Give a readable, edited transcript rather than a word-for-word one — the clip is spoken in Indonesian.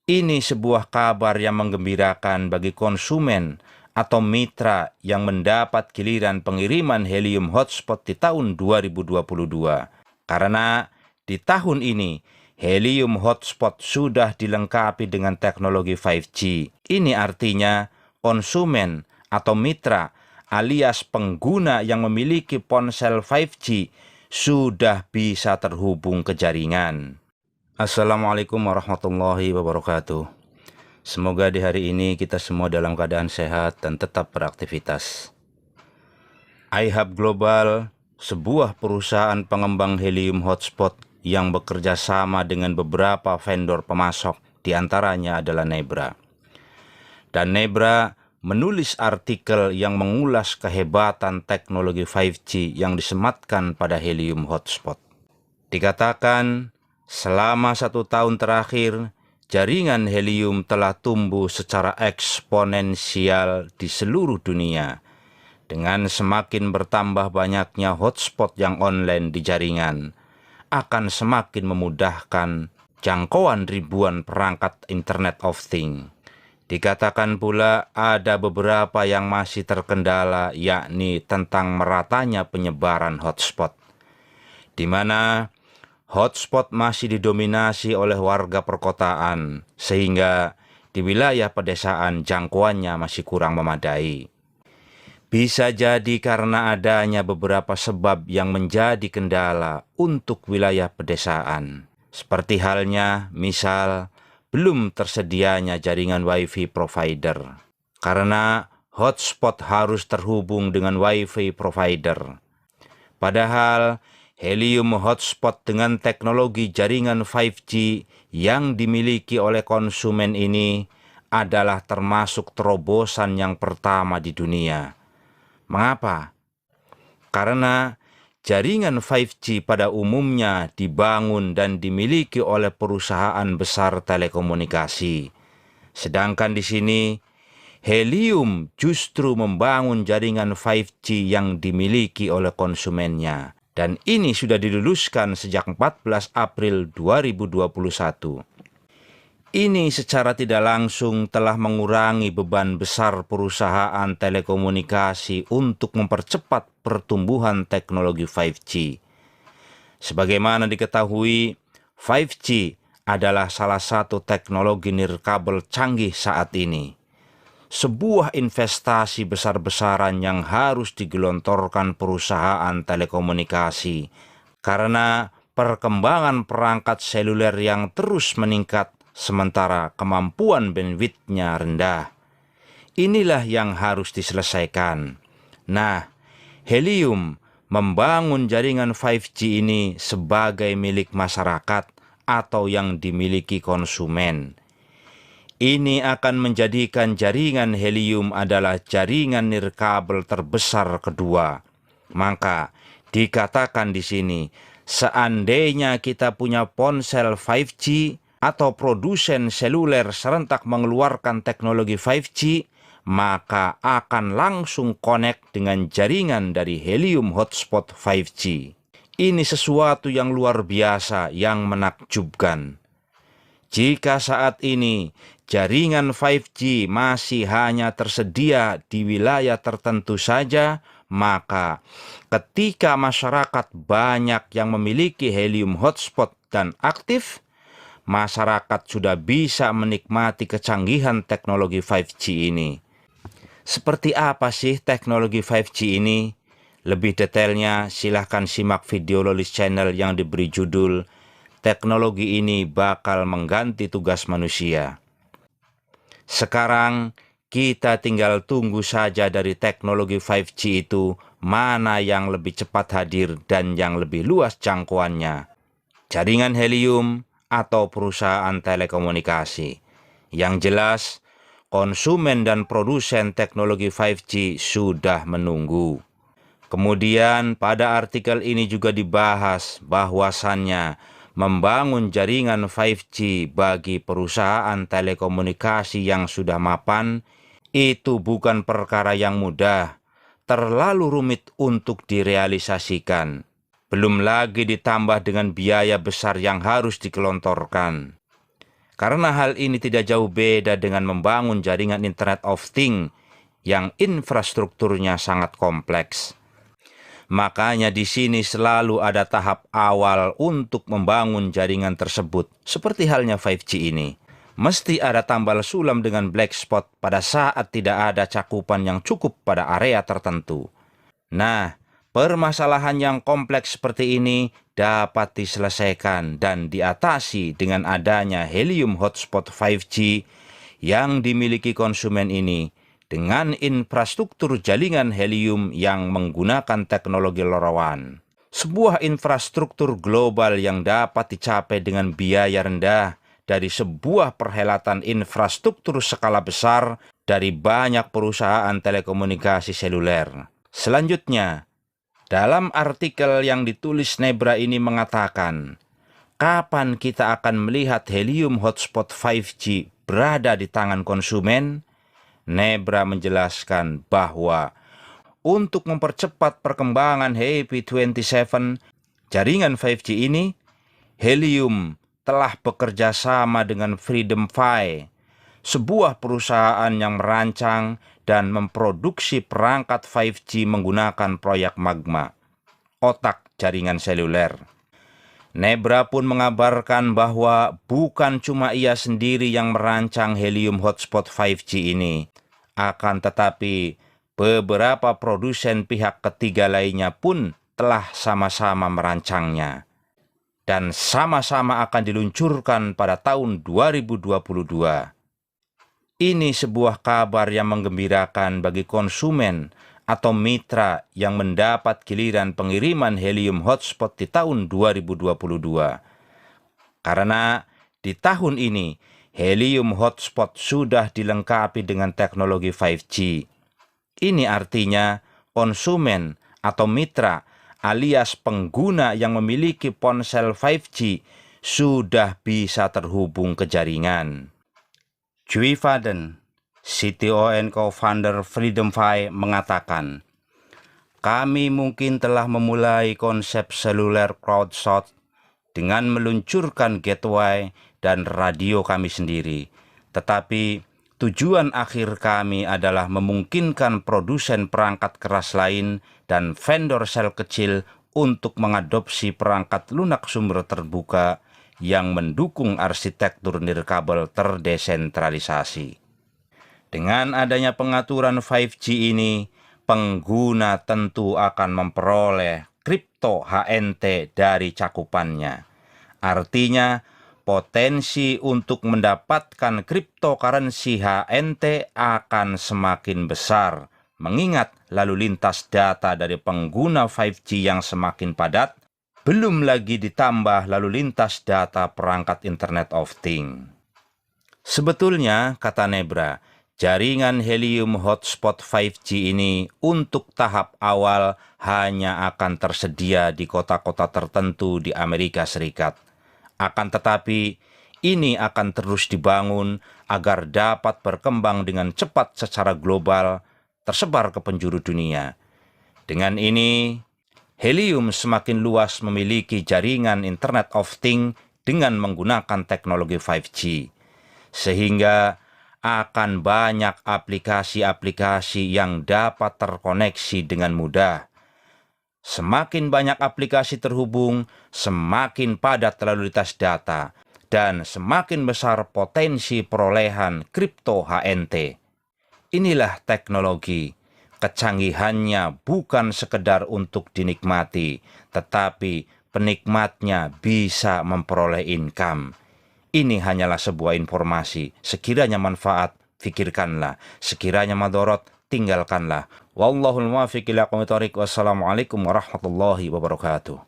Ini sebuah kabar yang menggembirakan bagi konsumen atau mitra yang mendapat giliran pengiriman helium hotspot di tahun 2022. Karena di tahun ini, helium hotspot sudah dilengkapi dengan teknologi 5G. Ini artinya konsumen atau mitra alias pengguna yang memiliki ponsel 5G sudah bisa terhubung ke jaringan. Assalamualaikum warahmatullahi wabarakatuh. Semoga di hari ini kita semua dalam keadaan sehat dan tetap beraktivitas. iHub Global, sebuah perusahaan pengembang helium hotspot yang bekerja sama dengan beberapa vendor pemasok, diantaranya adalah Nebra. Dan Nebra menulis artikel yang mengulas kehebatan teknologi 5G yang disematkan pada helium hotspot. Dikatakan, selama 1 tahun terakhir, jaringan helium telah tumbuh secara eksponensial di seluruh dunia. Dengan semakin bertambah banyaknya hotspot yang online di jaringan, akan semakin memudahkan jangkauan ribuan perangkat Internet of Things. Dikatakan pula ada beberapa yang masih terkendala, yakni tentang meratanya penyebaran hotspot, di mana hotspot masih didominasi oleh warga perkotaan, sehingga di wilayah pedesaan jangkauannya masih kurang memadai. Bisa jadi karena adanya beberapa sebab yang menjadi kendala untuk wilayah pedesaan. Seperti halnya, misal, belum tersedianya jaringan WiFi provider. Karena hotspot harus terhubung dengan WiFi provider. Padahal, helium hotspot dengan teknologi jaringan 5G yang dimiliki oleh konsumen ini adalah termasuk terobosan yang pertama di dunia. Mengapa? Karena jaringan 5G pada umumnya dibangun dan dimiliki oleh perusahaan besar telekomunikasi. Sedangkan di sini, helium justru membangun jaringan 5G yang dimiliki oleh konsumennya. Dan ini sudah diluluskan sejak 14 April 2021. Ini secara tidak langsung telah mengurangi beban besar perusahaan telekomunikasi untuk mempercepat pertumbuhan teknologi 5G. Sebagaimana diketahui, 5G adalah salah satu teknologi nirkabel canggih saat ini. Sebuah investasi besar-besaran yang harus digelontorkan perusahaan telekomunikasi karena perkembangan perangkat seluler yang terus meningkat sementara kemampuan bandwidth-nya rendah. Inilah yang harus diselesaikan. Nah, helium membangun jaringan 5G ini sebagai milik masyarakat atau yang dimiliki konsumen. Ini akan menjadikan jaringan helium adalah jaringan nirkabel terbesar kedua. Maka dikatakan di sini, seandainya kita punya ponsel 5G atau produsen seluler serentak mengeluarkan teknologi 5G, maka akan langsung connect dengan jaringan dari helium hotspot 5G. Ini sesuatu yang luar biasa, yang menakjubkan. Jika saat ini jaringan 5G masih hanya tersedia di wilayah tertentu saja, maka ketika masyarakat banyak yang memiliki helium hotspot dan aktif, masyarakat sudah bisa menikmati kecanggihan teknologi 5G ini. Seperti apa sih teknologi 5G ini? Lebih detailnya silahkan simak video Lolis Channel yang diberi judul "Teknologi ini bakal mengganti tugas manusia". Sekarang kita tinggal tunggu saja dari teknologi 5G itu mana yang lebih cepat hadir dan yang lebih luas jangkauannya. Jaringan helium atau perusahaan telekomunikasi. Yang jelas, konsumen dan produsen teknologi 5G sudah menunggu. Kemudian pada artikel ini juga dibahas bahwasannya membangun jaringan 5G bagi perusahaan telekomunikasi yang sudah mapan itu bukan perkara yang mudah, terlalu rumit untuk direalisasikan. Belum lagi ditambah dengan biaya besar yang harus digelontorkan. Karena hal ini tidak jauh beda dengan membangun jaringan Internet of Things yang infrastrukturnya sangat kompleks. Makanya di sini selalu ada tahap awal untuk membangun jaringan tersebut, seperti halnya 5G ini. Mesti ada tambal sulam dengan black spot pada saat tidak ada cakupan yang cukup pada area tertentu. Nah, permasalahan yang kompleks seperti ini dapat diselesaikan dan diatasi dengan adanya helium hotspot 5G yang dimiliki konsumen ini dengan infrastruktur jaringan helium yang menggunakan teknologi LoRaWAN. Sebuah infrastruktur global yang dapat dicapai dengan biaya rendah dari sebuah perhelatan infrastruktur skala besar dari banyak perusahaan telekomunikasi seluler. Selanjutnya, dalam artikel yang ditulis Nebra ini mengatakan, kapan kita akan melihat helium hotspot 5G berada di tangan konsumen? Nebra menjelaskan bahwa untuk mempercepat perkembangan HP27 jaringan 5G ini, Helium telah bekerja sama dengan Freedom Fi, sebuah perusahaan yang merancang dan memproduksi perangkat 5G menggunakan proyek Magma, otak jaringan seluler. Nebra pun mengabarkan bahwa bukan cuma ia sendiri yang merancang helium hotspot 5G ini, akan tetapi beberapa produsen pihak ketiga lainnya pun telah sama-sama merancangnya dan sama-sama akan diluncurkan pada tahun 2022. Ini sebuah kabar yang menggembirakan bagi konsumen atau mitra yang mendapat giliran pengiriman helium hotspot di tahun 2022. Karena di tahun ini, helium hotspot sudah dilengkapi dengan teknologi 5G. Ini artinya konsumen atau mitra alias pengguna yang memiliki ponsel 5G sudah bisa terhubung ke jaringan. Cui Faden, CTO and co-founder Freedom Fi mengatakan, kami mungkin telah memulai konsep seluler crowdsourced dengan meluncurkan gateway dan radio kami sendiri. Tetapi tujuan akhir kami adalah memungkinkan produsen perangkat keras lain dan vendor sel kecil untuk mengadopsi perangkat lunak sumber terbuka yang mendukung arsitektur nirkabel terdesentralisasi. Dengan adanya pengaturan 5G ini, pengguna tentu akan memperoleh kripto HNT dari cakupannya. Artinya, potensi untuk mendapatkan cryptocurrency HNT akan semakin besar, mengingat lalu lintas data dari pengguna 5G yang semakin padat, belum lagi ditambah lalu lintas data perangkat Internet of Things. Sebetulnya, kata Nebra, jaringan helium hotspot 5G ini untuk tahap awal hanya akan tersedia di kota-kota tertentu di Amerika Serikat. Akan tetapi, ini akan terus dibangun agar dapat berkembang dengan cepat secara global, tersebar ke penjuru dunia. Dengan ini, helium semakin luas memiliki jaringan Internet of Things dengan menggunakan teknologi 5G, sehingga akan banyak aplikasi-aplikasi yang dapat terkoneksi dengan mudah. Semakin banyak aplikasi terhubung, semakin padat lalu lintas data, dan semakin besar potensi perolehan kripto HNT. Inilah teknologi. Kecanggihannya bukan sekedar untuk dinikmati, tetapi penikmatnya bisa memperoleh income. Ini hanyalah sebuah informasi. Sekiranya manfaat, fikirkanlah. Sekiranya madorot, tinggalkanlah. Wallahul muwaffiq ila aqwamit thoriq. Wassalamualaikum warahmatullahi wabarakatuh.